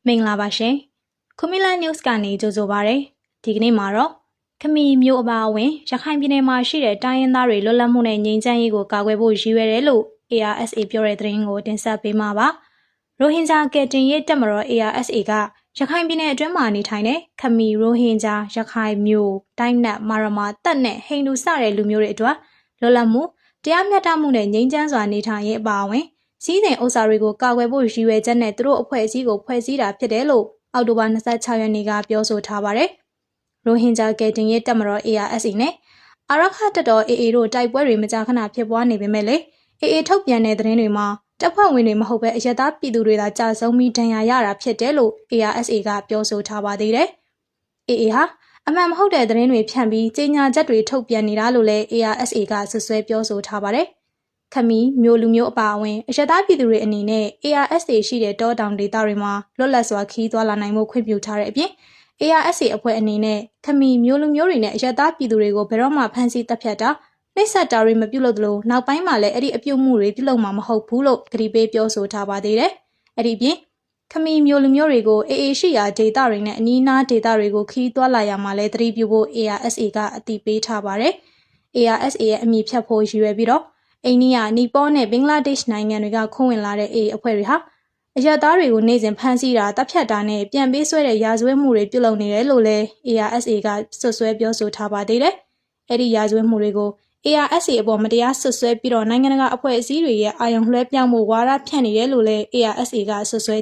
မင်္ဂလာပါရှင်။ခွန်မီလာ news ကနေကြိုဆိုပါရစေ။ဒီကနေ့မှာတော့ခမီမျိုးအပါအဝင်ရခိုင်ပြည်နယ်မှာရှိတဲ့တိုင်းရင်းသားတွေလွတ်လပ်မှုနဲ့ငြိမ်းချမ်းရေးကိုကာကွယ်ဖို့ရည်ရွယ်တယ်လို့ ARSA ပြောတဲ့သတင်းကိုတင်ဆက်ပေးမှာပါ။ရိုဟင်ဂျာကယ်တင်ရေးတပ်မတော် ARSA ကရခိုင်ပြည်နယ်အတွင်းမှာနေထိုင်တဲ့ခမီရိုဟင်ဂျာရခိုင်မျိုးတိုင်းနက်မာရမာတပ်နဲ့ဟိန္ဒူစတဲ့လူမျိုးတွေအတွက်လွတ်လပ်မှုတရားမျှတမှုနဲ့ငြိမ်းချမ်းစွာနေထိုင်ရေးအပါအဝင်စီးစိမ်ဥစ္စာတွေကိုကာကွယ်ဖို့ရည်ရွယ်ချက်နဲ့သူတို့အဖွဲ့အစည်းကိုဖွဲ့စည်းတာဖြစ်တယ်လို့အောက်တိုဘာ26ရက်နေ့ကပြောဆိုထားပါတယ်။ရိုဟင်ဂျာကယ်တင်ရေးတပ်မတော် ARSA နဲ့အာရခတပ်တော် AA တို့တိုက်ပွဲတွေမကြာခဏဖြစ်ပွားနေပေမဲ့လေ AA ထုတ်ပြန်တဲ့သတင်းတွေမှာတပ်ဖွဲ့ဝင်တွေမဟုတ်ဘဲအရသားပြည်သူတွေသာကြာဆုံးပြီးဒဏ်ရာရတာဖြစ်တယ်လို့ ARSA ကပြောဆိုထားပါသေးတယ်။ AA ဟာအမှန်မဟုတ်တဲ့သတင်းတွေဖြန့်ပြီးကြေညာချက်တွေထုတ်ပြန်နေတာလို့လည်း ARSA ကဆွဆွဲပြောဆိုထားပါတယ်။ခမီမျိုးလူမျိုးအပါအဝင်အရသားပြည်သူတွေအနေနဲ့ ARSA ရှိတဲ့တောတောင်ဒေသတွေမှာလွတ်လပ်စွာခီးသွားလာနိုင်မှုခွင့်ပြုထားတဲ့အပြင် ARSA အဖွဲ့အနေနဲ့ခမီမျိုးလူမျိုးတွေနဲ့အရသားပြည်သူတွေကိုဘယ်တော့မှဖမ်းဆီးတပ်ဖြတ်တာနှိပ်စက်တာတွေမပြုလုပ်သလိုနောက်ပိုင်းမှာလည်းအဲ့ဒီအပြုတ်မှုတွေပြုလုပ်မှာမဟုတ်ဘူးလို့ကြေညာပြောဆိုထားပါသေးတယ်။အဲ့ဒီပြင်ခမီမျိုးလူမျိုးတွေကို AA ရှိရာဒေသတွေနဲ့အနီးအနားဒေသတွေကိုခီးသွားလာရမှာလည်းသတိပြုဖို့ ARSA ကအသိပေးထားပါတယ်။ ARSA ရဲ့အမည်ဖြတ်ဖို့ရည်ရွယ်ပြီးတော့အိန္ဒိယနီပေါနဲ့ဘင်္ဂလားဒေ့ရှ်နိုင်ငံတွေကခိုးဝင်လာတဲ့ AA အဖွဲ့တွေဟာအရသားတွေကိုနေ့စဉ်ဖမ်းဆီးတာတပ်ဖြတ်တာနဲ့ပြန်ပေးဆွဲတဲ့ရာဇဝတ်မှုတွေပြုလုပ်နေတယ်လို့လည်း ARSA ကဆွဆွဲပြောဆိုထားပါသေးတယ်။အဲ့ဒီရာဇဝတ်မှုတွေကို ARSA အပေါ်မတရားဆွဆွဲပြီးတော့နိုင်ငံတကာအဖွဲ့အစည်းတွေရဲ့အာရုံလွှဲပြောင်းမှုဝါဒဖြန့်နေတယ်လို့လည်း ARSA ကဆွဆွဲ